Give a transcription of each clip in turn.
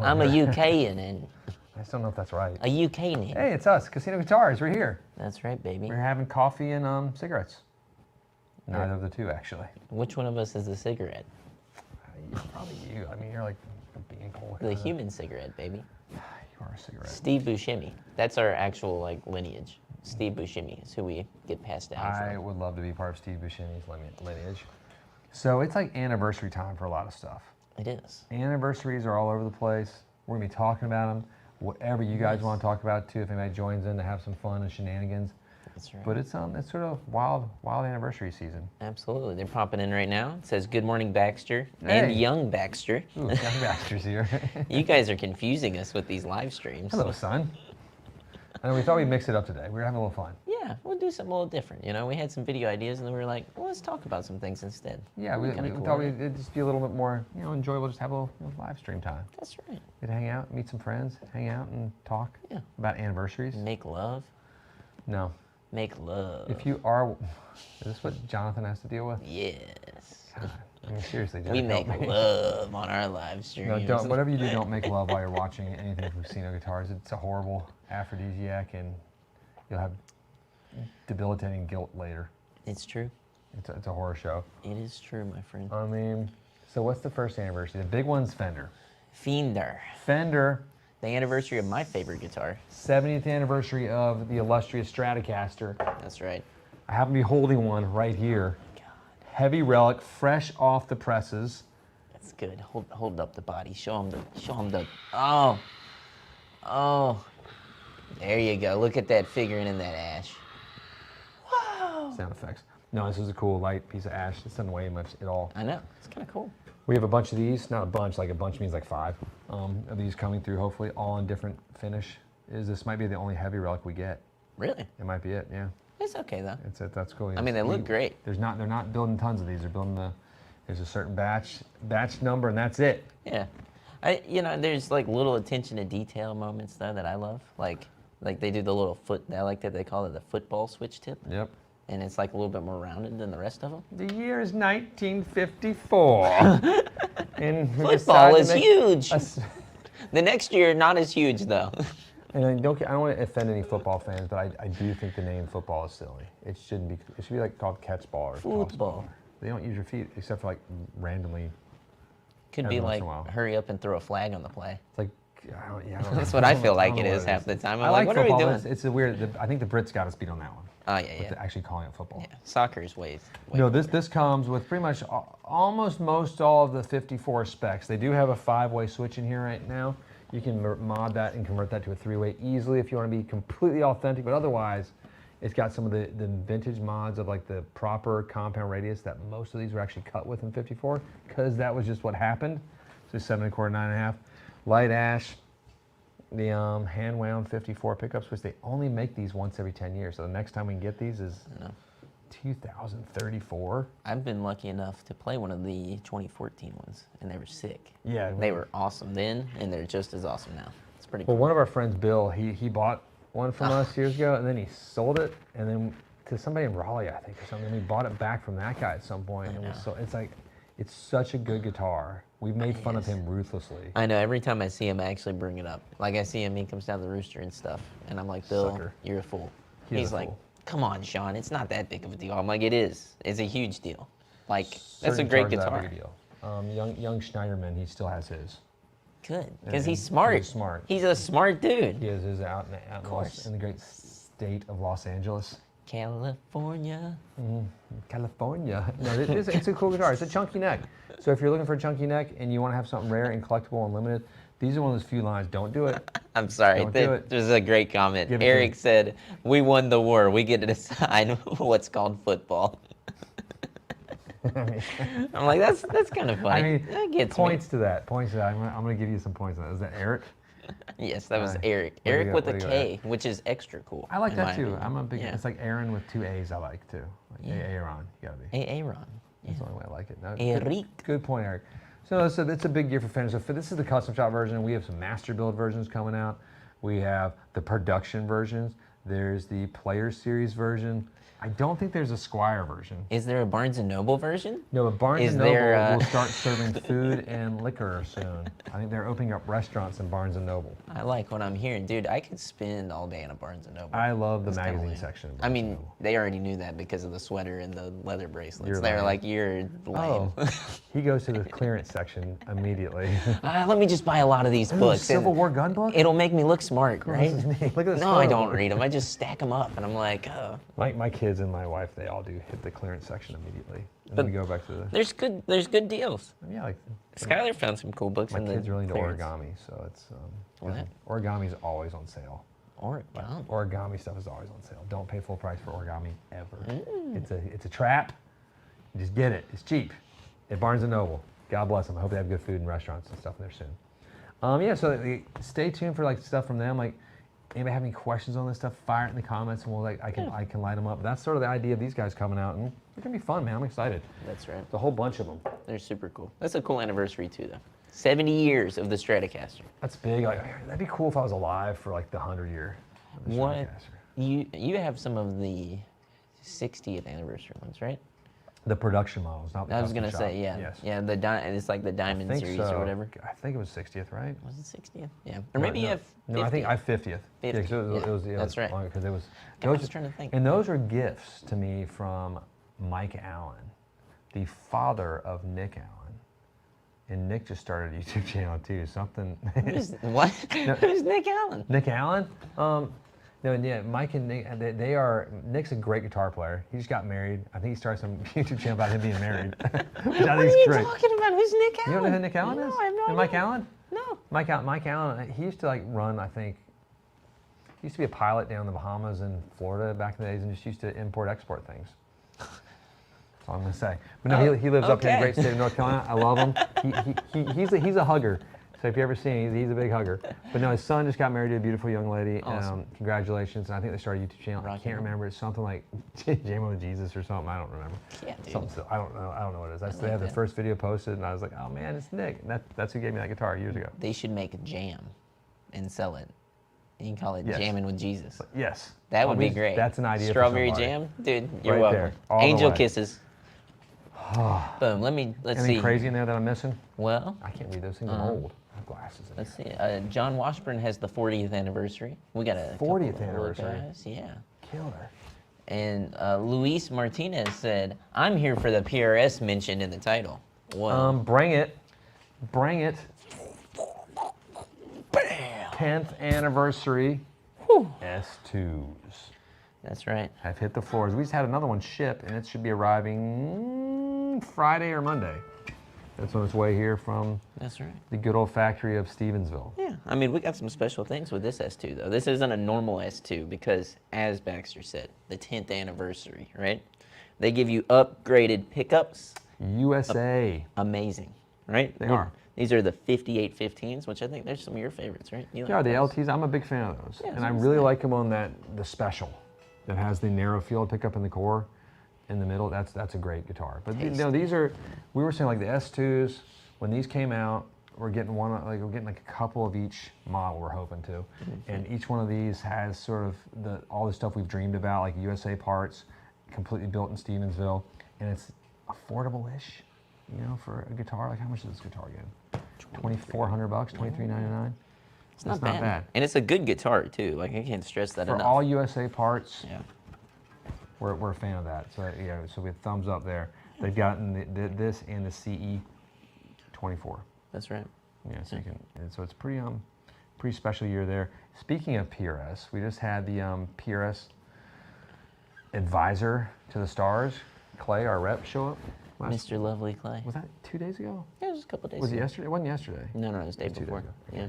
I'm a UKian and I just don't know if that's right. a UK name. Hey, it's us, Casino Guitars. We're here. That's right, baby. We're having coffee and cigarettes. Neither of the two, actually. Which one of us is a cigarette? Probably you. I mean, you're like a beanpole. The human cigarette, baby. You are a cigarette. Steve Buscemi. That's our actual lineage. Steve Buscemi is who we get passed down I would love to be part of Steve Buscemi's lineage. So it's like anniversary time for a lot of stuff. It is. Anniversaries are all over the place. We're going to be talking about them. Whatever you guys want to talk about, too, if anybody joins in to have some fun and shenanigans. That's right. But it's sort of wild anniversary season. Absolutely. They're popping in right now. It says, "Good morning, Baxter." Hey. And young Baxter. Ooh, young Baxter's here. You guys are confusing us with these live streams. Hello, son. I know we thought we'd mix it up today. We were having a little fun. Yeah, we'll do something a little different. You know, we had some video ideas, and then we were like, well, let's talk about some things instead. Yeah, we thought it'd just be a little bit more, enjoyable. Just have a little live stream time. That's right. We'd hang out, meet some friends, hang out, and talk about anniversaries. Make love. No. Make love. If you are, is this what Jonathan has to deal with? Yes. God, I mean, seriously, Jonathan. We make love on our live streams. No, whatever you do, don't make love while you're watching anything from Casino Guitars. It's a horrible aphrodisiac, and you'll have debilitating guilt later. It's true. It's a horror show. It is true, my friend. I mean, so what's the first anniversary? The big one's Fender. Fender. Fender. The anniversary of my favorite guitar. 70th anniversary of the illustrious Stratocaster. That's right. I happen to be holding one right here. God. Heavy relic, fresh off the presses. That's good. Hold up the body. Show them the. Oh. There you go. Look at that figuring in that ash. Wow. Sound effects. No, this is a cool light piece of ash. It doesn't weigh much at all. I know. It's kind of cool. We have a bunch of these. Not a bunch. Like a bunch means like 5 of these coming through. Hopefully, all in different finish. This might be the only heavy relic we get. Really? It might be it. Yeah. It's okay though. That's cool. I mean, they look great. They're not building tons of these. They're building there's a certain batch number, and that's it. Yeah. There's like little attention to detail moments though that I love. Like they do the little foot. I like that they call it the football switch tip. Yep. And it's like a little bit more rounded than the rest of them. The year is 1954. And football is huge. The next year, not as huge though. And I don't want to offend any football fans, but I do think the name football is silly. It shouldn't be. It should be like called catch ball or football. They don't use your feet except for like randomly. Could be like hurry up and throw a flag on the play. It's like that's what I feel like it is half the time. I'm like, what football. are we doing? It's a weird. I think the Brits got us beat on that one. Oh yeah. Actually calling it football. Yeah, soccer is way. No, this comes with pretty much almost all of the 54 specs. They do have a 5-way switch in here right now. You can mod that and convert that to a 3-way easily if you want to be completely authentic. But otherwise, it's got some of the vintage mods of like the proper compound radius that most of these were actually cut with in 54 because that was just what happened. So 7 1/4, 9 1/2, light ash. The hand wound 54 pickup switch. They only make these once every 10 years. So the next time we can get these is 2034. I've been lucky enough to play one of the 2014 ones, and they were sick. Yeah. They were awesome then, and they're just as awesome now. It's pretty cool. Well, one of our friends, Bill, he bought one from us years ago, and then he sold it, and then to somebody in Raleigh, I think, or something. And we bought it back from that guy at some point. It's like, it's such a good guitar. We've made fun of him ruthlessly. I know. Every time I see him, I actually bring it up. Like I see him, he comes down the rooster and stuff, and I'm like, Bill, you're a fool. He's like, come on, Sean, it's not that big of a deal. I'm like, it is. It's a huge deal. Like, that's a great guitar. Big a deal. Young Schneiderman, he still has his. Good, because he's smart. He's smart. He's a smart dude. He is out in the great state of Los Angeles. California. California. No, it's a cool guitar. It's a chunky neck. So if you're looking for a chunky neck and you want to have something rare and collectible and limited, these are one of those few lines. Don't do it. I'm sorry. There's a great comment. Eric said, "We won the war. We get to decide what's called football." I'm like, that's kind of funny. I mean, that gets points to that. I'm going to give you some points on that. Is that Eric? Yes, that was Eric. Eric with a K, which is extra cool. I like that too. I'm a big. It's like Aaron with 2 A's. I like too. Like Aaron, you gotta be. Aaron. That's the only way I like it. No, Eric. Good point, Eric. So it's a big year for Fender. So this is the custom shop version. We have some master build versions coming out. We have the production versions. There's the Players Series version. I don't think there's a Squire version. Is there a Barnes & Noble version? No, but Barnes & Noble will start serving food and liquor soon. I think they're opening up restaurants in Barnes & Noble. I like what I'm hearing. Dude, I could spend all day in a Barnes & Noble. I love the magazine section of Barnes I mean, Noble. they already knew that because of the sweater and the leather bracelets. They're like, you're lame. Oh, he goes to the clearance section immediately. Let me just buy a lot of these books. Civil War gun book? It'll make me look smart, right? Look at this. No, I don't read them. I just stack them up, and I'm like, oh. My kids and my wife, they all do hit the clearance section immediately. And then we go back to the... There's good deals. Yeah, like... Skylar found some cool books in the kids really into clearance. origami, so it's... What? Origami's always on sale. Origami? Origami stuff is always on sale. Don't pay full price for origami, ever. It's a trap. You just get it. It's cheap. At Barnes & Noble. God bless them. I hope they have good food and restaurants and stuff in there soon. Yeah, so stay tuned for like stuff from them. Like, anybody have any questions on this stuff, fire it in the comments, and we'll I can light them up. That's sort of the idea of these guys coming out, and they're gonna be fun, man. I'm excited. That's right. There's a whole bunch of them. They're super cool. That's a cool anniversary too, though. 70 years of the Stratocaster. That's big. Like, that'd be cool if I was alive for like the 100-year. What? You have some of the 60th anniversary ones, right? The production models, not the I was gonna shop. say, yeah, Yes. yeah. It's like the Diamond series or whatever. I think it was 60th, right? Was it 60th? Yeah, or maybe you have 50th. No, I think I 50th. 50th. Yeah, so it was, That's right. Because it was. I was trying to think. And those are gifts to me from Mike Allen, the father of Nick Allen. And Nick just started a YouTube channel too. Something. What? Who's Nick Allen? Nick Allen? No, yeah, Mike and Nick, Nick's a great guitar player. He just got married. I think he started some YouTube channel about him being married. Which I think is great. What are you talking about? Who's Nick Allen? You don't know who Nick Allen is? No, I have no idea. And Mike Allen? No. Mike Allen, he used to like run, I think, he used to be a pilot down in the Bahamas and Florida back in the days and just used to import-export things. That's all I'm going to say. But no, he lives up in the great state of North Carolina. I love him. He's a hugger. So if you ever see him, he's a big hugger. But no, his son just got married to a beautiful young lady. Awesome. Congratulations. And I think they started a YouTube channel. I can't remember. It's something like Jam with Jesus or something. I don't remember. Yeah, dude. Something, I don't know what it is. They have the first video posted, and I was like, oh man, it's Nick. And that's who gave me that guitar years ago. They should make a jam and sell it. And you can call it Jamming with Jesus. Yes. That would be great. That's an idea. Strawberry for jam? Dude, you're right welcome. there, all the Angel way. kisses. Boom. Let's see. Anything crazy in there that I'm missing? Well, I can't read those things. I'm old. I have glasses in let's see. John Washburn has the 40th anniversary. We got a 40th couple of anniversary. guys. Yeah. Killer. And Luis Martinez said, I'm here for the PRS mentioned in the title. Well, Bring it. Bring it. bam! 10th anniversary. S2s. That's right. Have hit the floors. We just had another one ship, and it should be arriving Friday or Monday. That's on its way here from That's right. the good old factory of Stevensville. Yeah, I mean, we got some special things with this S2, though. This isn't a normal S2 because, as Baxter said, the 10th anniversary, right? They give you upgraded pickups. USA. Amazing, right? They are. These are the 5815s, which I think they're some of your favorites, right? You Yeah, like the those? LTs, I'm a big fan of those. Yeah, And I so is really that. like them on the special that has the narrow field pickup in the core in the middle. That's a great guitar. But these are, we were saying like the S2s, when these came out, we're getting like a couple of each model we're hoping to. Mm-hmm. And each one of these has sort of all the stuff we've dreamed about, like USA parts, completely built in Stevensville. And it's affordable-ish, you know, for a guitar. Like how much is this guitar again? $2,400, $2,399. It's not bad. And it's a good guitar, too. Like, I can't stress that For enough. all USA parts, Yeah. we're a fan of that. So yeah, so we have thumbs up there. They've gotten this and the CE 24. That's right. Yeah, so you can. And so it's pretty special year there. Speaking of PRS, we just had the PRS advisor to the stars, Clay, our rep, show up. Mr. Lovely Clay. Was that 2 days ago? Yeah, it was a couple days Was it ago. yesterday? It wasn't yesterday. No, it was the day It was 2 days before. ago. Yeah.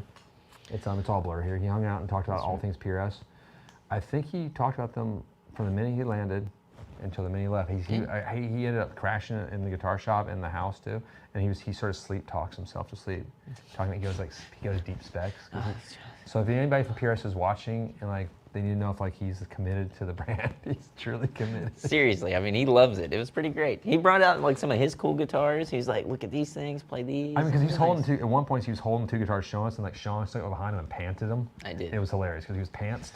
It's all blur here. He hung out and talked about all things PRS. I think he talked about them from the minute he landed until the minute he left. He ended up crashing in the guitar shop in the house too, and he sort of sleep talks himself to sleep. He goes deep specs. So if anybody from PRS is watching and like they need to know if like he's committed to the brand, he's truly committed. Seriously, I mean, he loves it. It was pretty great. He brought out like some of his cool guitars. He's like, look at these things, play these. I mean, because he's holding at one point he was holding two guitars showing us, and like Sean stuck behind him and panted them. I did. It was hilarious because he was pantsed.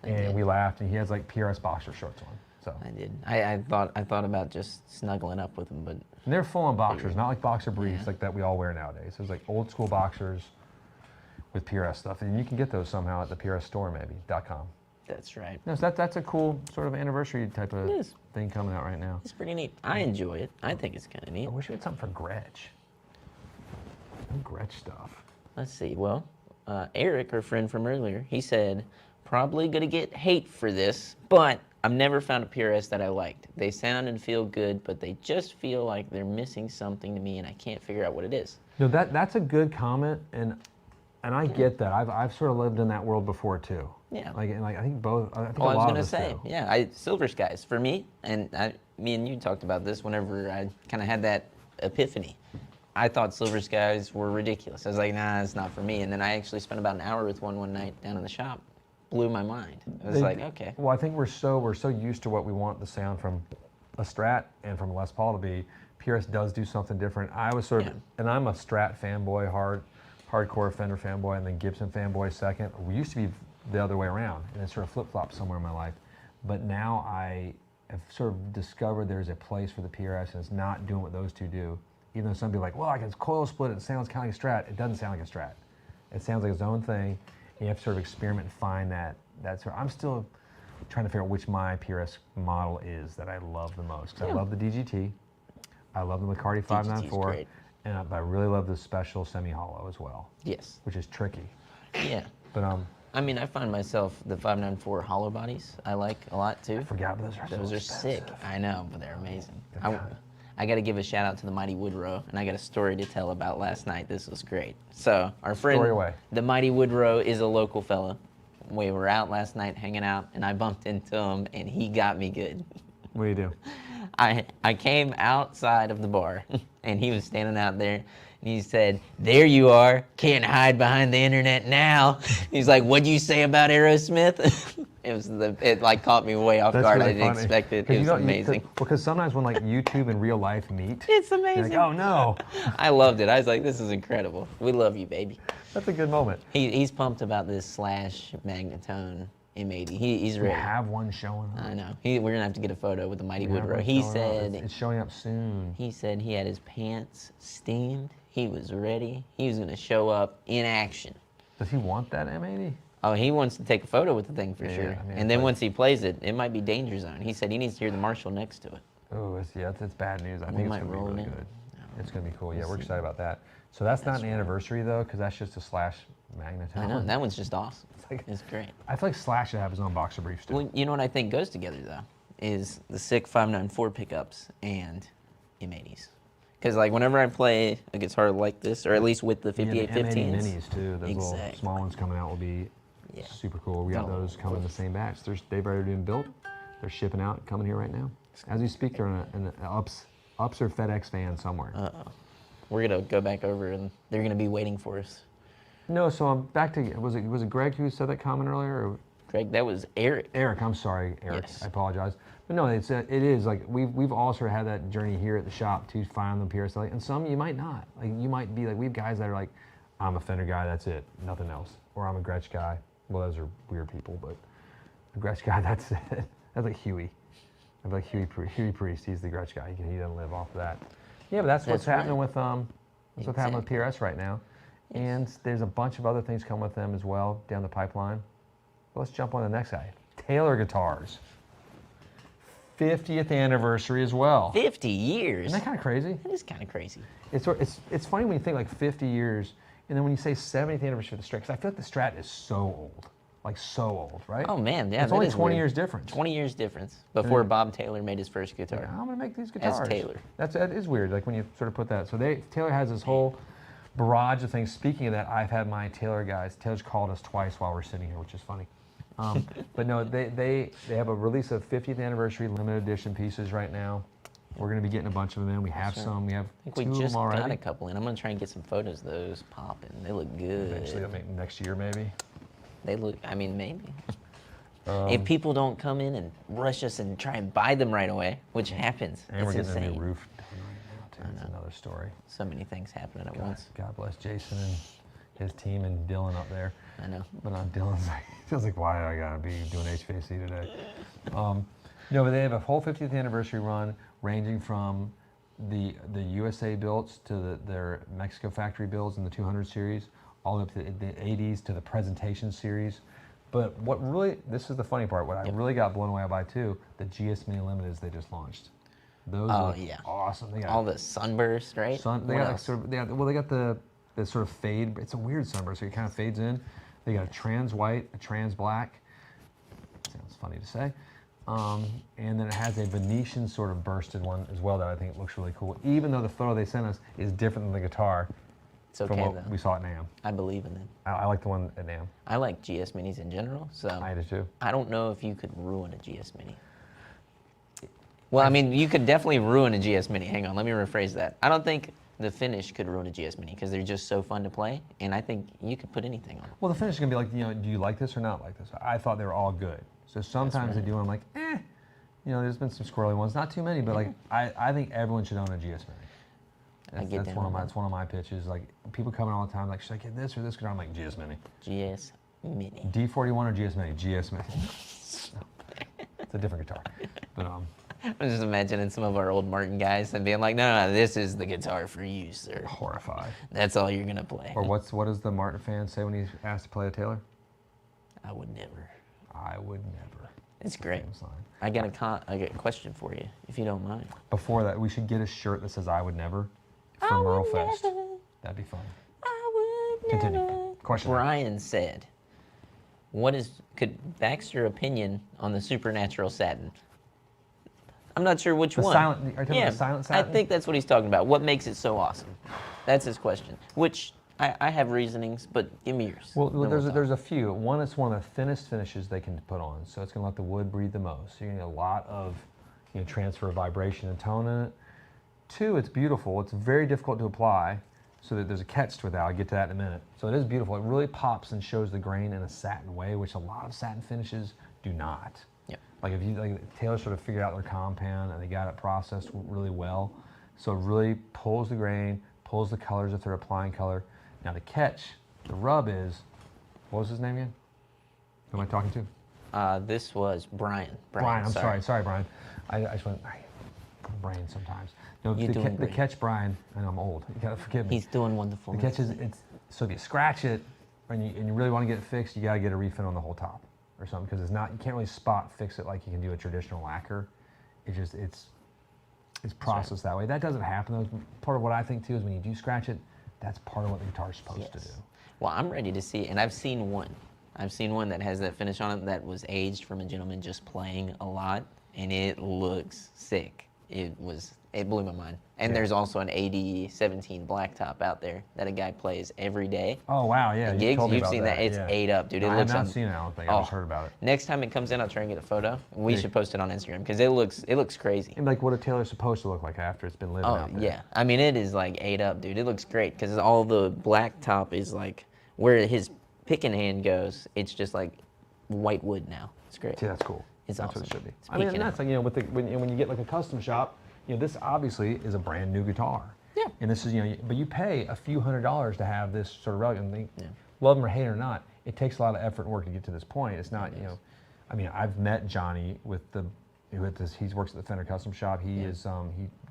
And we laughed, and he has like PRS boxer shorts on. So I did. I thought about just snuggling up with him, but and they're full on boxers, not like boxer briefs like that we all wear nowadays. It was like old school boxers with PRS stuff, and you can get those somehow at the PRS store maybe.com. That's right. No, so that's a cool sort of anniversary type of thing coming out right now. It's pretty neat. I enjoy it. I think it's kind of neat. I wish we had something for Gretch. Some Gretch stuff. Let's see. Well, Eric, our friend from earlier, he said, probably going to get hate for this, but I've never found a PRS that I liked. They sound and feel good, but they just feel like they're missing something to me, and I can't figure out what it is. No, that's a good comment, and I get that. I've sort of lived in that world before too. Yeah. Like I think both. I think a I was lot gonna of us say, do. yeah, Silver Skies for me, and me and you talked about this whenever I kind of had that epiphany. I thought Silver Skies were ridiculous. I was like, nah, it's not for me. And then I actually spent about an hour with one night down in the shop. Blew my mind. I was like, okay. Well, I think we're so used to what we want the sound from a Strat and from a Les Paul to be. PRS does do something different. I was sort of, and I'm a Strat fanboy, hardcore Fender fanboy, and then Gibson fanboy second. We used to be the other way around, and it sort of flip-flopped somewhere in my life. But now I have sort of discovered there's a place for the PRS, and it's not doing what those two do. Even though some people are like, well, I can coil split it, it sounds kind of like a Strat. It doesn't sound like a Strat. It sounds like its own thing. And you have to sort of experiment and find that sort of, I'm still trying to figure out which my PRS model is that I love the most. Because I love the DGT. I love the McCarty 594. But I really love the special semi-hollow as well. Yes. Which is tricky. Yeah. But I mean, I find myself the 594 hollow bodies I like a lot too. I forgot, but those are sick. I know, but they're amazing. I got to give a shout out to the Mighty Woodrow, and I got a story to tell about last night. This was great. So our friend, the Mighty Woodrow, is a local fella. We were out last night hanging out, and I bumped into him, and he got me good. What do you do? I came outside of the bar, and he was standing out there, and he said, "There you are, can't hide behind the internet now." He's like, "What'd you say about Aerosmith?" It like caught me way off guard. Really I didn't expect it. It was amazing. Because sometimes when like YouTube and real life meet, it's amazing. You're like, oh no. I loved it. I was like, this is incredible. We love you, baby. That's a good moment. He's pumped about this Slash Magnetone M80. He's ready. We have one showing up. I know. We're gonna have to get a photo with the Mighty Woodrow. He said it's showing up soon. He said he had his pants steamed. He was ready. He was gonna show up in action. Does he want that M80? Oh, he wants to take a photo with the thing for sure. I mean, and then once he plays it, it might be danger zone. He said he needs to hear the Marshall next to it. Oh, it's bad news. I think it's gonna be really good. It's gonna be cool. Yeah, we're excited about that. So that's not an anniversary though, because that's just a Slash Magnetone. I know, that one's just awesome. It's great. I feel like Slash should have his own boxer briefs too. Well, you know what I think goes together though, is the sick 594 pickups and M80s. Because like whenever I play a guitar like this, or at least with the 5815s. The M80 minis too. Those little small ones coming out will be super cool. We got those coming in the same batch. They've already been built. They're shipping out, coming here right now. As we speak, they're in an ups or FedEx van somewhere. We're gonna go back over, and they're gonna be waiting for us. No, so I'm back to, was it Greg who said that comment earlier? Or? Greg, that was Eric. Eric, I'm sorry, Eric. Yes. I apologize. But no, it is like we've all sort of had that journey here at the shop to find the PRS, and some you might not. Like you might be like, we have guys that are like, I'm a Fender guy, that's it, nothing else. Or I'm a Gretch guy. Well, those are weird people, but a Gretch guy, that's it. That's like Huey. I'm like Huey Priest. He's the Gretch guy. He doesn't live off of that. Yeah, but that's what's happening with what's happening with PRS right now. Yes. And there's a bunch of other things coming with them as well down the pipeline. Well, let's jump on the next guy. Taylor Guitars. 50th anniversary as well. 50 years. Isn't that kind of crazy? It is kind of crazy. It's funny when you think like 50 years, and then when you say 70th anniversary of the Strat, because I feel like the Strat is so old. Like so old, right? Oh man, yeah. It's only 20 years difference. 20 years difference before Bob Taylor made his first guitar. Yeah, I'm gonna make these guitars. As Taylor. That is weird, like when you sort of put that. So Taylor has this whole barrage of things. Speaking of that, I've had my Taylor guys. Taylor's called us twice while we're sitting here, which is funny. But no, they have a release of 50th anniversary limited edition pieces right now. We're gonna be getting a bunch of them in. We have some. We have I think two we just of them already. got a couple in. I'm gonna try and get some photos of those popping. They look good. Eventually, I'll make them next year maybe. They look, I mean, maybe. If people don't come in and rush us and try and buy them right away, which happens, and we're getting a new roof done right now too. It's another story. So many things happening at once. God bless Jason and his team and Dylan up there. I know. But Dylan's like, why do I gotta be doing HVAC today? No, but they have a whole 50th anniversary run, ranging from the USA builds to their Mexico factory builds in the 200 series, all the way up to the 80s to the presentation series. But what really, this is the funny part, what I really got blown away by too, the GS Mini Limiteds they just launched. Those are awesome. They got all the sunburst, right? They got they got the sort of fade. It's a weird sunburst, so it kind of fades in. They got a trans white, a trans black. Sounds funny to say. And then it has a Venetian sort of bursted one as well that I think looks really cool. Even though the photo they sent us is different than the guitar. It's okay, from what though. we saw at NAMM. I believe in them. I like the one at NAMM. I like GS Minis in general, so I do too. I don't know if you could ruin a GS Mini. Well, I mean, you could definitely ruin a GS Mini. Hang on, let me rephrase that. I don't think the finish could ruin a GS Mini because they're just so fun to play, and I think you could put anything on them. Well, the finish is going to be like, do you like this or not like this? I thought they were all good. So sometimes they do, and I'm like, there's been some squirrely ones. Not too many, but like, I think everyone should own a GS Mini. That's one of my pitches. Like, people come in all the time, like, should I get this or this guitar? I'm like, GS Mini. GS Mini. D41 or GS Mini? GS Mini. It's a different guitar. But I'm just imagining some of our old Martin guys and being like, no, this is the guitar for you, sir. Horrified. That's all you're gonna play. Or what does the Martin fan say when he's asked to play a Taylor? I would never. I would never. It's great. I got a question for you, if you don't mind. Before that, we should get a shirt that says "I would never" from Merle Fest. That'd be fun. I would Continue. never. Question. Brian said, could Baxter opinion on the Supernatural Satin? I'm not sure which one. Are you talking about the silent satin? I think that's what he's talking about. What makes it so awesome? That's his question. Which I have reasonings, but give me yours. Well, there's a few. One, it's one of the thinnest finishes they can put on, so it's going to let the wood breathe the most. So you're going to get a lot of transfer of vibration and tone in it. Two, it's beautiful. It's very difficult to apply, so that there's a catch to it. I'll get to that in a minute. So it is beautiful. It really pops and shows the grain in a satin way, which a lot of satin finishes do not. Like Taylor sort of figured out their compound and they got it processed really well. So it really pulls the grain, pulls the colors if they're applying color. Now the catch, the rub is, what was his name again? Who am I talking to? This was Brian. Brian, I'm sorry, Brian. I just went, brain sometimes. No, the catch, Brian, I know I'm old, you gotta forgive me. He's doing wonderful. The catch is, so if you scratch it and you really want to get it fixed, you gotta get a refin on the whole top or something, because you can't really spot fix it like you can do a traditional lacquer. It's processed that way. That doesn't happen though. Part of what I think too is when you do scratch it, that's part of what the guitar's supposed to do. Well, I'm ready to see, and I've seen one that has that finish on it that was aged from a gentleman just playing a lot, and it looks sick. It blew my mind. And there's also an AD17 Blacktop out there that a guy plays every day. Oh wow, yeah. And gigs, you've seen that. It's ate up, dude. I've not seen it, I don't think. I've just heard about it. Next time it comes in, I'll try and get a photo. We should post it on Instagram because it looks crazy. And like what a Taylor's supposed to look like after it's been living out there. Yeah. I mean, it is like ate up, dude. It looks great because all the Blacktop is like where his picking hand goes. It's just like white wood now. It's great. Yeah, that's cool. That's awesome. What it should be. I mean, and that's like when you get like a custom shop. This obviously is a brand new guitar. Yeah. And this is, but you pay a few $100s to have this sort of relic. And love them or hate it or not, it takes a lot of effort and work to get to this point. It's not, I mean, I've met Johnny he works at the Fender Custom Shop. He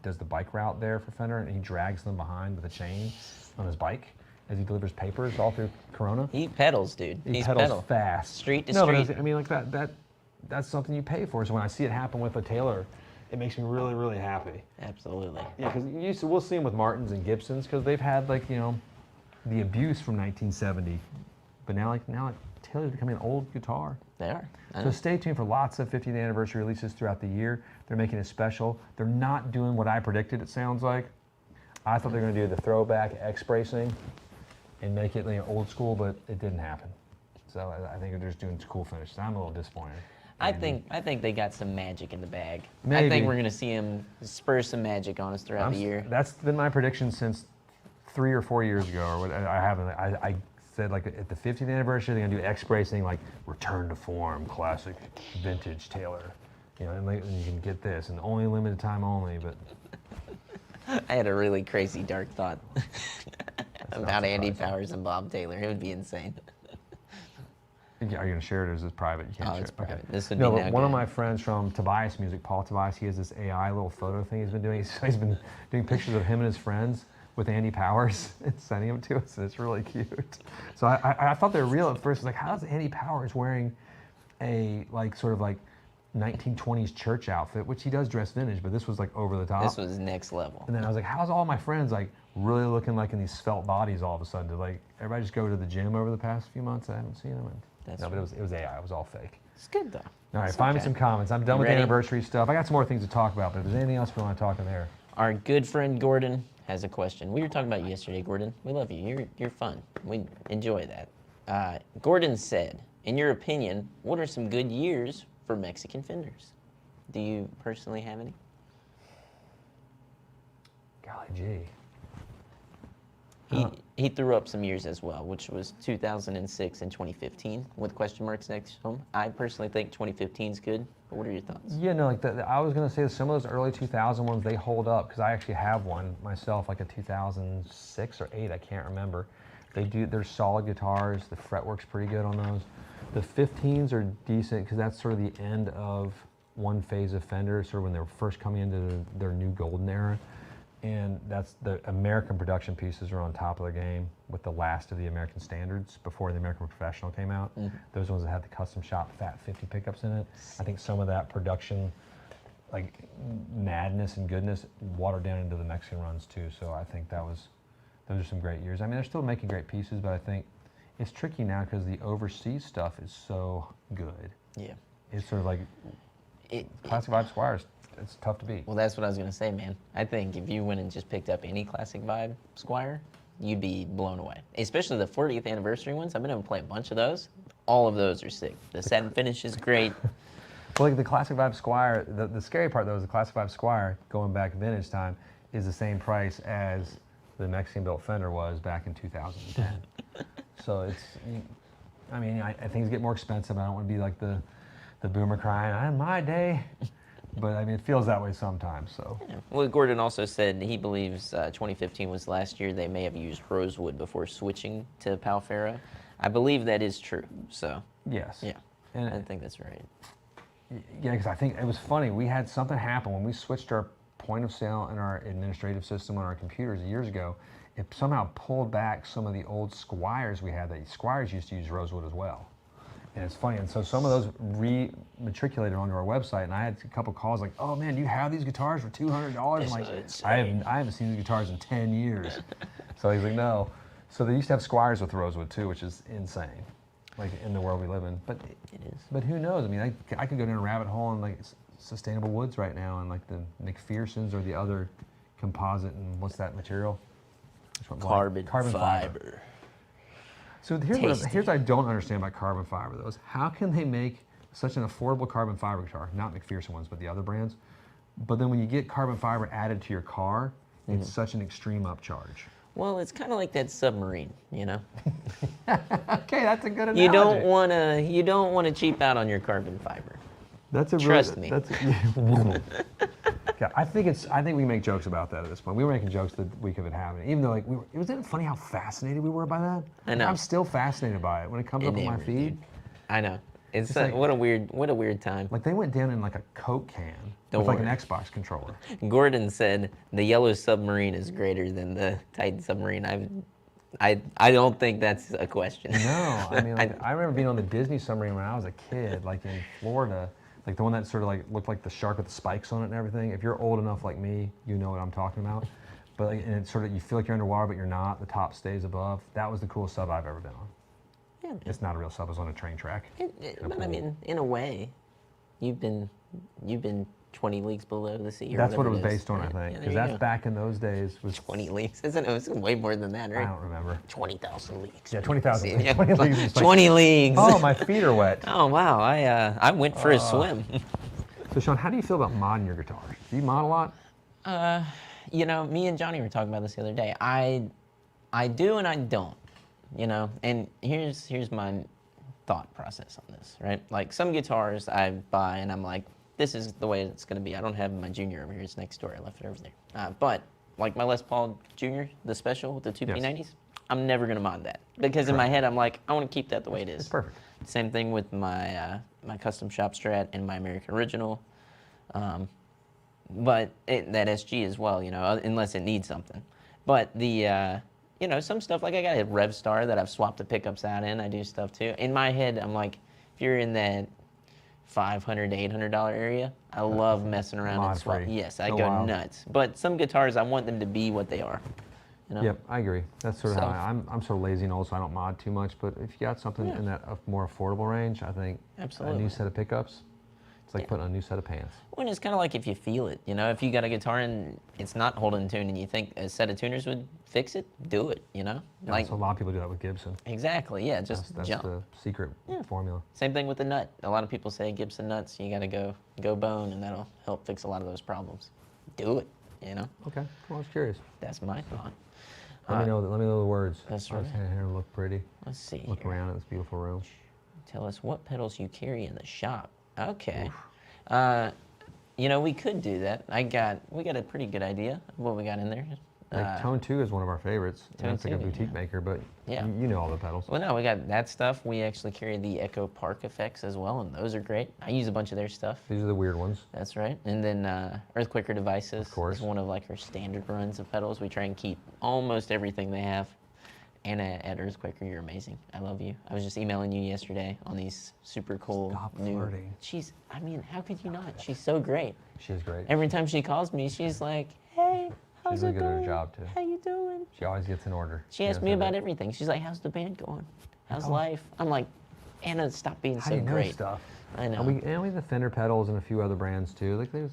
does the bike route there for Fender, and he drags them behind with a chain on his bike as he delivers papers all through Corona. He pedals, dude. He pedals fast. Street to street. But I mean, like that's something you pay for. So when I see it happen with a Taylor, it makes me really, really happy. Absolutely. Yeah, because we'll see them with Martins and Gibsons because they've had the abuse from 1970, but now Taylor's becoming an old guitar. They are. So stay tuned for lots of 50th anniversary releases throughout the year. They're making it special. They're not doing what I predicted. It sounds like. I thought they were going to do the throwback X bracing and make it old school, but it didn't happen. So I think they're just doing cool finishes. I'm a little disappointed. I think they got some magic in the bag. Maybe. I think we're gonna see them spur some magic on us throughout the year. That's been my prediction since 3 or 4 years ago, or what. I said at the 50th anniversary they're gonna do X bracing, like return to form, classic, vintage Taylor, and you can get this, and only limited time only. But I had a really crazy dark thought about Andy Powers and Bob Taylor. It would be insane. Yeah, are you going to share it or is it private? You can't share it's it. private. Okay. This would no, be but now one of good. my friends from Tobias Music, Paul Tobias, he has this AI little photo thing he's been doing. He's been doing pictures of him and his friends with Andy Powers and sending them to us, and it's really cute. So I thought they were real at first. I was like, how's Andy Powers wearing a sort of 1920s church outfit, which he does dress vintage, but this was like over the top. This was next level. And then I was like, how's all my friends like really looking like in these svelte bodies all of a sudden? Did like everybody just go to the gym over the past few months? I haven't seen them. No, but it was AI. It was all fake. It's good though. All right, find me some comments. I'm done with the ready? anniversary stuff. I got some more things to talk about, but if there's anything else we want to talk in there. Our good friend Gordon has a question. We were talking about you yesterday, Gordon. We love you. You're fun. We enjoy that. Gordon said, in your opinion, what are some good years for Mexican Fenders? Do you personally have any? Golly gee. He threw up some years as well, which was 2006 and 2015 with question marks next to them. I personally think 2015 is good, but what are your thoughts? Yeah, no, I was going to say some of those early 2000 ones, they hold up because I actually have one myself, like a 2006 or 8, I can't remember. They're solid guitars. The fretwork's pretty good on those. The 15s are decent because that's sort of the end of one phase of Fender, sort of when they were first coming into their new golden era. And that's the American production pieces are on top of their game with the last of the American standards before the American Professional came out. Mm-hmm. Those ones that had the custom shop Fat 50 pickups in it. I think some of that production, like madness and goodness, watered down into the Mexican runs too. So I think those are some great years. I mean, they're still making great pieces, but I think it's tricky now because the overseas stuff is so good. Yeah. It's sort of like Classic Vibe Squires. It's tough to beat. Well, that's what I was going to say, man. I think if you went and just picked up any Classic Vibe Squire, you'd be blown away. Especially the 40th anniversary ones. I've been able to play a bunch of those. All of those are sick. The satin finish is great. Well, like the Classic Vibe Squire, the scary part though is the Classic Vibe Squire, going back vintage time, is the same price as the Mexican-built Fender was back in 2010. So it's, I mean, I things get more expensive. I don't want to be like the boomer crying, in my day. But I mean, it feels that way sometimes. So. Yeah. Well, Gordon also said he believes 2015 was last year. They may have used rosewood before switching to Palfera. I believe that is true. So. Yes. Yeah. And I think that's right. Yeah, because I think it was funny. We had something happen when we switched our point of sale and our administrative system on our computers years ago. It somehow pulled back some of the old Squires we had. That Squires used to use rosewood as well. And it's funny, and so some of those re-matriculated onto our website, and I had a couple calls like, "Oh man, do you have these guitars for $200?" I'm like, I haven't seen these guitars in 10 years. So he's like, "No." So they used to have Squires with rosewood too, which is insane, like in the world we live in. But it is. But who knows? I mean, I could go down a rabbit hole in like sustainable woods right now, and like the McPhersons or the other composite, and what's that material? Carbon fiber. So here's what I don't understand about carbon fiber, though, is how can they make such an affordable carbon fiber guitar, not McPherson ones, but the other brands, but then when you get carbon fiber added to your car, it's such an extreme upcharge. Well, it's kind of like that submarine, you know? Okay, that's a good analogy. You don't want to cheap out on your carbon fiber. Trust me. Yeah, I think we make jokes about that at this point. We were making jokes the week of it happening, even though wasn't it funny how fascinated we were by that? I know. I'm still fascinated by it when it comes up on my feed. Dude. I know. It's like, what a weird time. Like they went down in like a Coke can with like an Xbox controller. Gordon said the yellow submarine is greater than the Titan submarine. I don't think that's a question. No, I mean, like, I remember being on the Disney submarine when I was a kid, like in Florida. Like the one that sort of like looked like the shark with the spikes on it and everything. If you're old enough like me, you know what I'm talking about. But like, and it's sort of, you feel like you're underwater, but you're not. The top stays above. That was the coolest sub I've ever been on. Yeah. It's not a real sub. It was on a train track. But I mean, in a way, you've been 20 leagues below the sea. That's what it was based on, I think. Because that's back in those days was 20 leagues. Isn't it? It was way more than that, right? I don't remember. 20,000 leagues. Yeah, 20,000. Yeah. 20 leagues. Like, 20 leagues. Oh, my feet are wet. Oh wow, I went for a swim. So Sean, how do you feel about modding your guitars? Do you mod a lot? You know, me and Johnny were talking about this the other day. I do and I don't. You know, and here's my thought process on this, right? Like some guitars I buy and I'm like, this is the way it's going to be. I don't have my Junior over here. It's next door. I left it over there. But like my Les Paul Junior, the special with the two P90s, I'm never going to mod that. Because in my head, I'm like, I want to keep that the way it is. It's perfect. Same thing with my my custom shop Strat and my American Original. But that SG as well, you know, unless it needs something. But the, you know, some stuff, like I got a Rev Star that I've swapped the pickups out in. I do stuff too. In my head, I'm like, if you're in that $500 to $800 area, I love messing around and swap. Yes, I go nuts. But some guitars, I want them to be what they are. You know? Yep, I agree. That's sort of how I'm sort of lazy and old, so I don't mod too much. But if you got something in that more affordable range, I think a new set of pickups, it's like putting on a new set of pants. Well, it's kind of like if you feel it, you know, if you got a guitar and it's not holding tune and you think a set of tuners would fix it, do it, you know? Yeah, like, so a lot of people do that with Gibson. Exactly, yeah, just that's jump. the secret formula. Same thing with the nut. A lot of people say Gibson nuts, you got to go bone, and that'll help fix a lot of those problems. Do it, you know? Okay, well, I was curious. That's my thought. Let me know the words. That's right. Here look pretty. Let's see. Look around at this beautiful room. Tell us what pedals you carry in the shop. Okay. You know, we could do that. We got a pretty good idea of what we got in there. Like Tone 2 is one of our favorites. It's like a boutique maker, but you know all the pedals. Well, no, we got that stuff. We actually carry the Echo Park effects as well, and those are great. I use a bunch of their stuff. These are the weird ones. That's right. And then Earthquaker Devices of course. is one of like our standard runs of pedals. We try and keep almost everything they have. And at Earthquaker, you're amazing. I love you. I was just emailing you yesterday on these super cool new. Flirting. I mean, how could you not? She's so great. She is great. Every time she calls me, she's like, hey, how's it going? She's really good at her job, too. How you doing? She always gets in order. She asks me about everything. She's like, how's the band going? How's life? I'm like, Anna, stop being so great. How do you know stuff? I know. And we have the Fender pedals and a few other brands, too. Like there's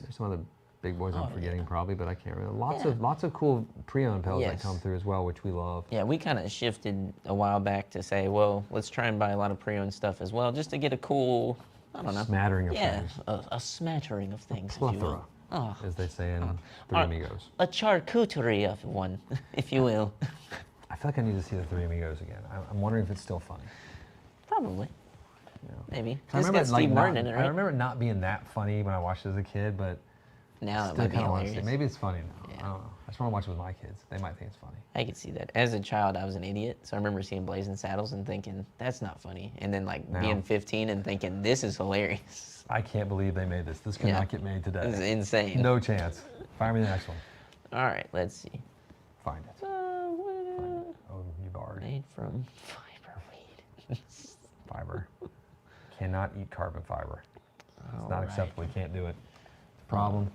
some other big boys I'm forgetting probably, but I can't remember. Lots of cool pre-owned pedals that come through as well, which we love. Yeah, we kind of shifted a while back to say, well, let's try and buy a lot of pre-owned stuff as well, just to get a cool, I don't know. Smattering of things. A smattering of things, if you will. As they say in Three Amigos. A charcuterie of one, if you will. I feel like I need to see the Three Amigos again. I'm wondering if it's still funny. Probably. Maybe. I remember Steve Martin in it, right? I remember it not being that funny when I watched it as a kid, but now it might be hilarious. Maybe it's funny now. I don't know. I just want to watch it with my kids. They might think it's funny. I could see that. As a child, I was an idiot, so I remember seeing Blazing Saddles and thinking, that's not funny. And then being 15 and thinking, this is hilarious. I can't believe they made this. This could not get made today. It's insane. No chance. Fire me the next one. All right, let's see. Find it. Oh, you barred. Made from fiber weed. Fiber. Cannot eat carbon fiber. It's not acceptable. You can't do it. Problem.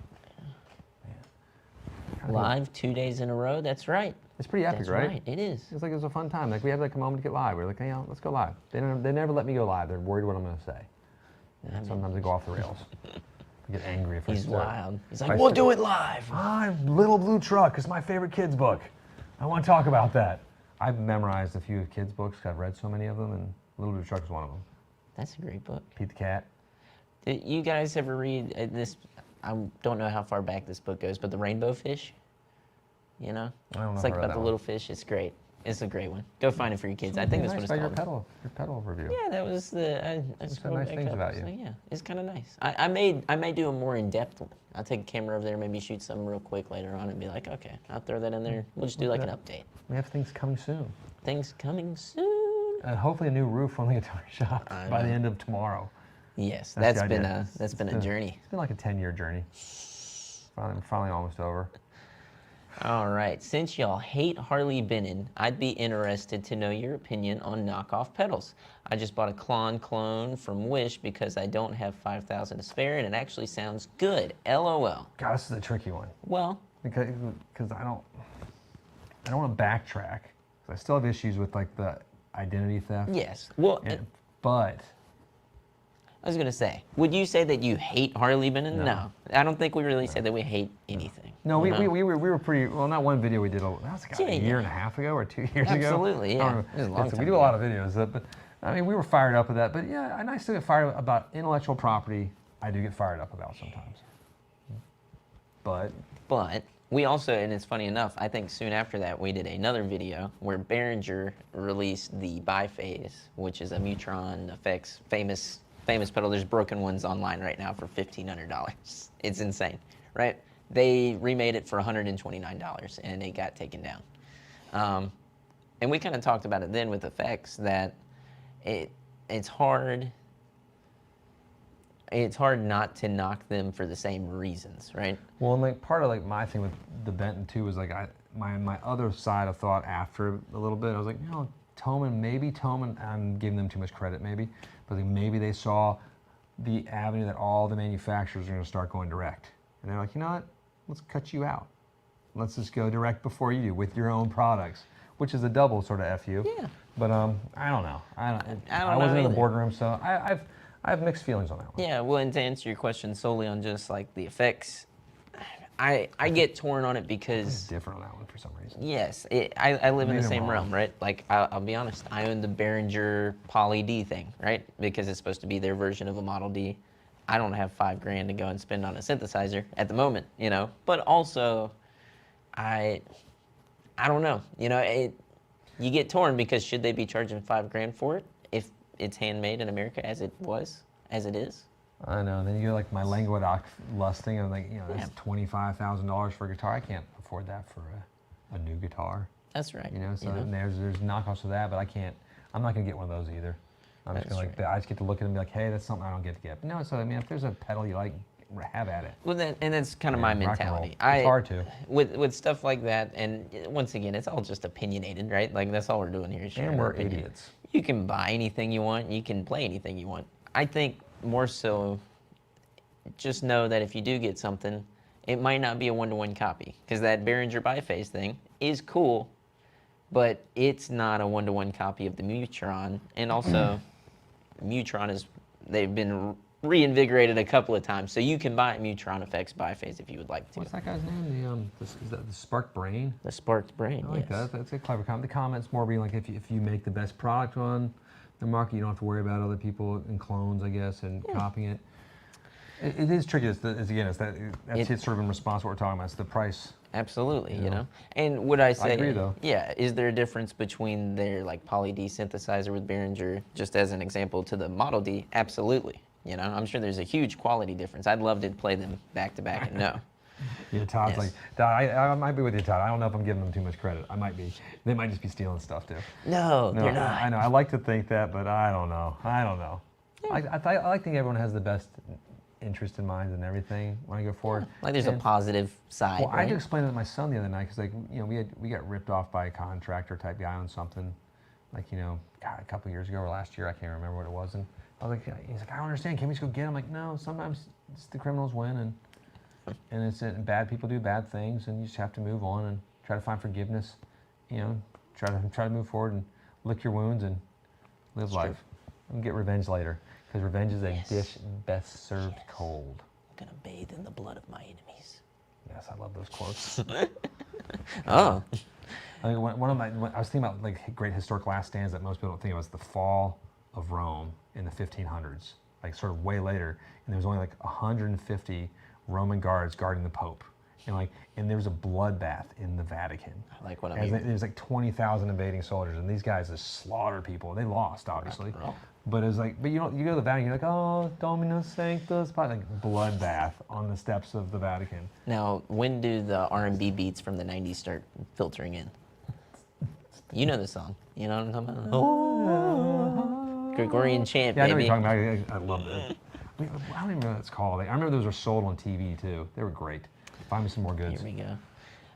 Live 2 days in a row. That's right. It's pretty epic, right? It is. It's like it was a fun time. Like we had like a moment to get live. We're like, hey, let's go live. They never let me go live. They're worried what I'm going to say. Sometimes I go off the rails. I get angry if I start. He's wild. He's like, we'll do it live. Little Blue Truck is my favorite kids book. I want to talk about that. I've memorized a few kids books. I've read so many of them, and Little Blue Truck is one of them. That's a great book. Pete the Cat. Did you guys ever read this? I don't know how far back this book goes, but The Rainbow Fish? You know? I don't know. It's like about the little fish. It's great. It's a great one. Go find it for your kids. I think this one is called. Your pedal review. Yeah, that was the. I said nice things about you. So, yeah, it's kind of nice. I may do a more in-depth one. I'll take a camera over there, maybe shoot something real quick later on, and be like, okay, I'll throw that in there. We'll just do like an update. We have things coming soon. Things coming soon. And hopefully a new roof on the guitar shop by the end of tomorrow. Yes, that's been a journey. It's been like a 10-year journey. Finally almost over. All right, since y'all hate Harley Benton, I'd be interested to know your opinion on knockoff pedals. I just bought a Klon clone from Wish because I don't have $5,000 to spare, and it actually sounds good. LOL. God, this is a tricky one. Well, because I don't want to backtrack. I still have issues with like the identity theft. Yes. Well, but I was gonna say, would you say that you hate Harley Benton? No. I don't think we really said that we hate anything. No, we were pretty, well, not one video we did, that was like a year and a half ago or 2 years ago. Absolutely, yeah. It was a long time we do a lot of videos, but I mean, we were fired up with that, but yeah, and I still get fired up about intellectual property. I do get fired up about sometimes. But we also, and it's funny enough, I think soon after that we did another video where Behringer released the Biphase, which is a Mutron Effects famous pedal. There's broken ones online right now for $1,500. It's insane, right? They remade it for $129 and it got taken down. And we kind of talked about it then with Effects that it's hard. It's hard not to knock them for the same reasons, right? Well, and like part of like my thing with the Benton too was like my other side of thought after a little bit, I was like, you know, Thomann, I'm giving them too much credit maybe, but like maybe they saw the avenue that all the manufacturers are going to start going direct, and they're like, you know what, let's cut you out. Let's just go direct before you do with your own products, which is a double sort of FU. Yeah. But I don't know. I know wasn't in the either. boardroom, so I have mixed feelings on that one. Yeah, well, and to answer your question solely on just like the effects, I get torn on it It's because different on that one for some reason. yes, I live in Maybe the I'm same wrong. realm, right? Like I'll be honest, I own the Behringer Poly D thing, right? Because it's supposed to be their version of a Model D. I don't have $5,000 to go and spend on a synthesizer at the moment, you know. But also, I don't know, you know. You get torn because should they be charging $5,000 for it if it's handmade in America as it is? I know. Then you get like my Languedoc lusting of like, you know, Yeah. that's $25,000 for a guitar. I can't afford that for a new guitar. That's right. You know, so you know? there's knockoffs of that, but I'm not gonna get one of those either. I'm just That's gonna like, I just get to look at it and be like, hey, that's something I don't get to get. But no, so I mean, if there's a pedal you like, have at it. Well, and that's kind of my Yeah, rock and roll. mentality. It's hard to. With stuff like that, and once again, it's all just opinionated, right? Like that's all we're doing here. Is sharing And our we're opinion. idiots. You can buy anything you want. You can play anything you want. I think more so, just know that if you do get something, it might not be a one-to-one copy because that Behringer biphase thing is cool, but it's not a one-to-one copy of the Mutron. And also, Mutron they've been reinvigorated a couple of times, so you can buy Mutron Effects biphase if you would like to. What's that guy's name? Is that the Spark Brain? The Sparked Brain. I like yes. that. That's a clever comment. The comments more being like, if you make the best product on the market, you don't have to worry about other people and clones, I guess, and copying it. It is tricky. That's sort of in response to what we're talking about. It's the price. Absolutely, You you know? know. And would I say, agree, though. yeah, is there a difference between their like Poly D synthesizer with Behringer, just as an example, to the Model D? Absolutely. You know, I'm sure there's a huge quality difference. I'd love to play them back to back and know. Yeah, Todd's Yes. like, Todd, I might be with you, Todd. I don't know if I'm giving them too much credit. I might be. They might just be stealing stuff too. No, No, they're not. I know. I like to think that, but I don't know. I like to think everyone has the best interest in mind and everything when I go forward. Like there's a And- positive side, Well, I right? had to explain it to my son the other night because, like, you know, we got ripped off by a contractor type guy on something, like, you know, God, a couple of years ago or last year, I can't remember what it was. And I was like, he's like, I don't understand. Can't we just go get him? I'm like, no. Sometimes it's the criminals win, and bad people do bad things, and you just have to move on and try to find forgiveness. You know, try to move forward and lick your wounds and live It's life, true. and get revenge later. Because revenge is a Yes. dish best served cold. I'm gonna bathe in the blood of my enemies. Yes, I love those quotes. Oh, I mean, I was thinking about like great historic last stands that most people don't think of as the fall of Rome in the 1500s, like sort of way later, and there was only like 150 Roman guards guarding the Pope, and there was a bloodbath in the Vatican. I like what I'm As hearing. there was like 20,000 invading soldiers, and these guys just slaughtered people. They lost, obviously. roll. But it was like, you go to the Vatican, you're like, oh, Dominus Sanctus, like bloodbath on the steps of the Vatican. Now, when do the R&B beats from the 90s start filtering in? You know the song. You know what I'm talking about? Oh, Gregorian chant, Yeah, I know what baby. you're talking about. I love it. I don't even know what it's called. I remember those were sold on TV too. They were great. Find me some more goods. Here we go.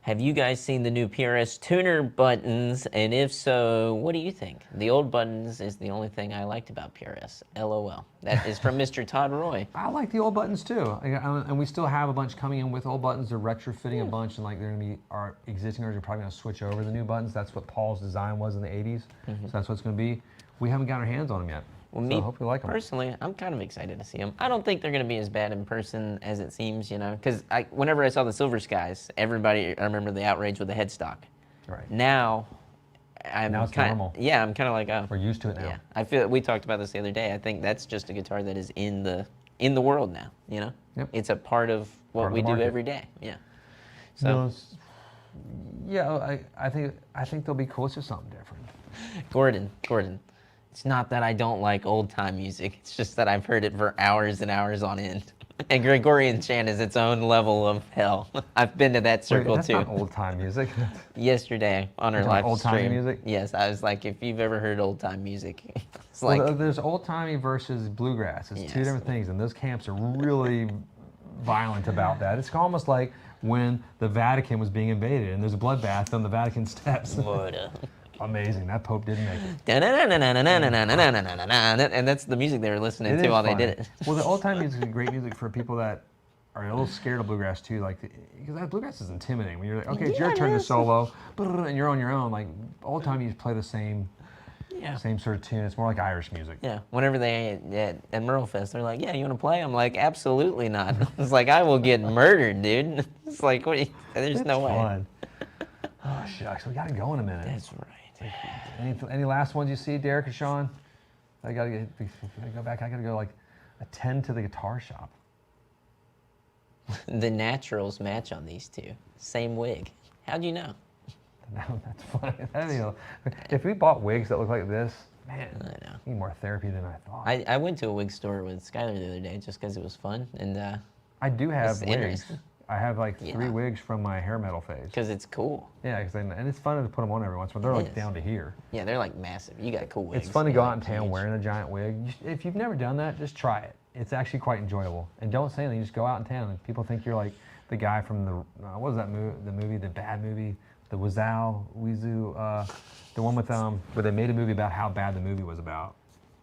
Have you guys seen the new PRS tuner buttons? And if so, what do you think? The old buttons is the only thing I liked about PRS. LOL. That is from Mr. Todd Roy. I like the old buttons too, and we still have a bunch coming in with old buttons. They're retrofitting a bunch, and like they're gonna be our existing owners are probably gonna switch over to the new buttons. That's what Paul's design was in the '80s, so that's what it's gonna be. We haven't got our hands on them yet. Well, So me I hope you like them. personally, I'm kind of excited to see them. I don't think they're going to be as bad in person as it seems, you know, because whenever I saw the Silver Skies, I remember the outrage with the headstock. Right. Now, Now it's normal. Yeah, I'm kind of like, oh. We're used to it now. Yeah, I feel we talked about this the other day. I think that's just a guitar that is in the world now. You know, Yep. it's a part of what Part of we the do market. every day. Yeah. So No, yeah, I think they'll be cool. It's just something different. Gordon, it's not that I don't like old time music. It's just that I've heard it for hours and hours on end. And Gregorian chant is its own level of hell. I've been to that circle Wait, that's too. not old time music. Yesterday on our You're live talking old-timey stream. music? Yes, I was like, if you've ever heard old time music, it's like Well, there's old timey versus bluegrass. It's two Yes. different things, and those camps are really violent about that. It's almost like when the Vatican was being invaded, and there's a bloodbath on the Vatican steps. murder. Amazing. That Pope didn't make it. And that's the music they were listening It to is while fun. they did it. Well, the old time music is great music for people that are a little scared of bluegrass too. Like, because that bluegrass is intimidating. When you're like, okay, it's your turn to solo, and you're on your own. Like old time, you just play the same sort of tune. It's more like Irish music. Yeah. Whenever they at Merle Fest, they're like, "Yeah, you want to play?" I'm like, "Absolutely not." It's like I will get murdered, dude. It's like, what? There's no way. Fun. Oh shucks, we gotta go in a minute. That's right. Any last ones you see, Derek or Sean? I gotta go back. I gotta go like attend to the guitar shop. The naturals match on these two. Same wig. How'd you know? That's funny. If we bought wigs that look like this, man, I know. need more therapy than I thought. I went to a wig store with Skylar the other day just because it was fun, and I do have it's wigs. interesting. I have like Yeah. 3 wigs from my hair metal phase. because it's cool. Yeah, and it's fun to put them on every once in a while. They're It like is. down to here. Yeah, they're like massive. You got cool wigs. It's fun to They're go out like in town huge. wearing a giant wig. If you've never done that, just try it. It's actually quite enjoyable. And don't say anything. Just go out in town, and people think you're like the guy from the what was that movie? The movie, the bad movie, the Weezu, the one with where they made a movie about how bad the movie was about.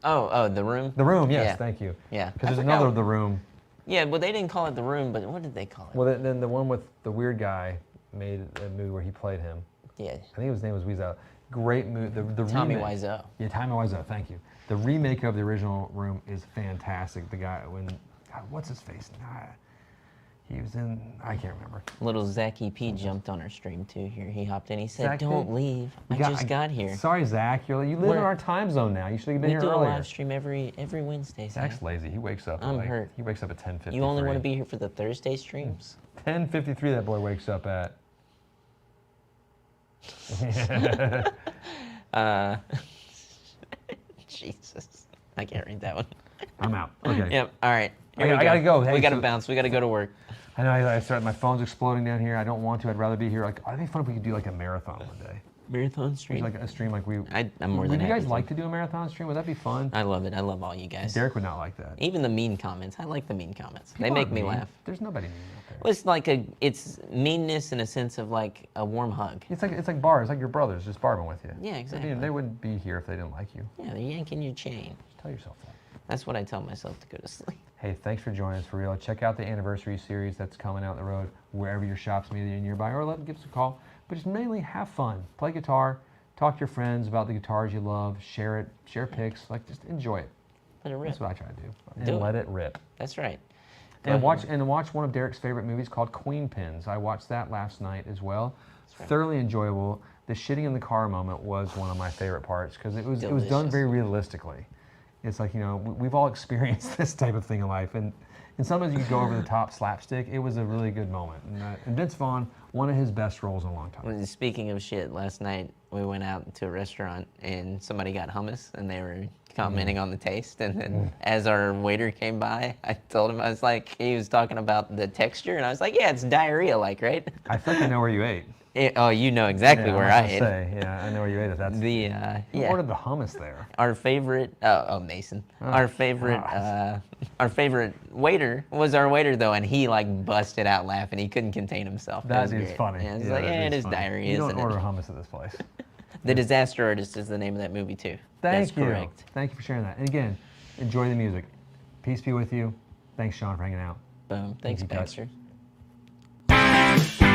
Oh, The Room? The Room, yes, Yeah. thank you. Yeah. Because I there's forgot another what- The Room. Yeah, well, they didn't call it The Room, but what did they call it? Well, then the one with the weird guy made a movie where he played him. Yeah, I think his name was Weezu. Great movie. The Tommy remake. Wiseau. Yeah, Tommy Wiseau. Thank you. The remake of the original Room is fantastic. The guy what's his face? He was in. I can't remember. Little Zach EP jumped on our stream too here. He hopped in. He said, Zach "Don't did? leave. I just got here." Sorry, Zach. You live in We're- our time zone now. You should have been We here do a earlier. live stream every Wednesday. Zach. Zach's lazy. He wakes up. I'm hurt. He wakes up at 10:53. You only want to be here for the Thursday streams? 10:53. That boy wakes up at. Jesus, I can't read that one. I'm out. Okay. Yep. All right. I gotta go. Hey, we gotta so- bounce. We gotta go to work. I know. I started. My phone's exploding down here. I don't want to. I'd rather be here. Like, it'd be fun if we could do like a marathon one day. Marathon stream. Like a stream like we. I'm more than Would you guys happy to. like to do a marathon stream? Would that be fun? I love it. I love all you guys. Derek would not like that. Even the mean comments. I like the mean comments. They People make aren't me mean. laugh. There's nobody mean out there. Well, it's meanness in a sense of like a warm hug. It's like bars. It's like your brothers just barbing with you. Yeah, exactly. They wouldn't be here if they didn't like you. Yeah, they're yanking your chain. Just tell yourself that. That's what I tell myself to go to sleep. Hey, thanks for joining us for real. Check out the anniversary series that's coming out the road wherever your shops may be nearby, or give us a call. But just mainly have fun. Play guitar. Talk to your friends about the guitars you love. Share it. Share pics. Like, just enjoy it. Let it rip. That's what I try to do. And Do it. let it rip. That's right. And Go ahead. watch one of Derek's favorite movies called Queen Pins. I watched that last night as well. right. Thoroughly enjoyable. The shitting in the car moment was one of my favorite parts because it was done Delicious. very realistically. It's like, we've all experienced this type of thing in life, and sometimes you can go over the top slapstick. It was a really good moment. And Vince Vaughn, one of his best roles in a long time. Well, speaking of shit, last night we went out to a restaurant and somebody got hummus and they were commenting on the taste. And then as our waiter came by, I told him, I was like, he was talking about the texture and I was like, yeah, it's diarrhea-like, right? I think I know where you ate. Oh, you know exactly Yeah, where I I was ate. gonna say, yeah, I know where you ate it. That's Who Yeah. ordered the hummus there? Our favorite, Mason. Oh, our favorite waiter was our waiter though, and he like busted out laughing. He couldn't contain himself. It That was is great. funny. Yeah, it's like, that it is funny. diarrhea, You don't isn't order it? hummus at this place. The Disaster Artist is the name of that movie too. That's Thank you. correct. Thank you for sharing that. And again, enjoy the music. Peace be with you. Thanks, Sean, for hanging out. Boom. Thanks, Easy touch. Baxter.